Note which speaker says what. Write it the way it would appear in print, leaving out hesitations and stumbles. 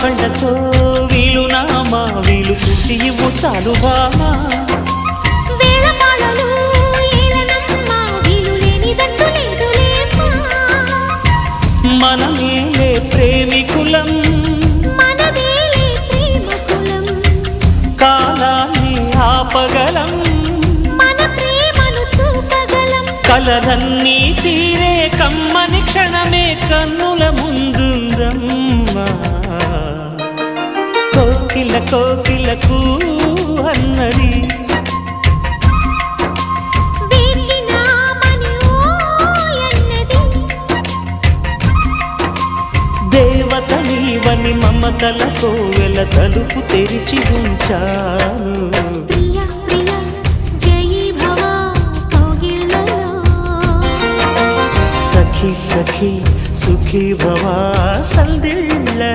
Speaker 1: కళ్ళతో వీలు నామా వీలు చూసి ఇవ్వు చాలు బామా మనమేలే ప్రేమికులం కాలాన్ని ఆపగలం కలలన్నీ తీరే కమ్మని క్షణమే కన్నుల ముందుందమ్మా కోకిల కోకిలకు అన్నది దేవత నీవని మమతల కోవెల తలుపు తెరిచి ఉంచాను సఖీ సఖీ సుఖీ భవా సందిళ్ళలో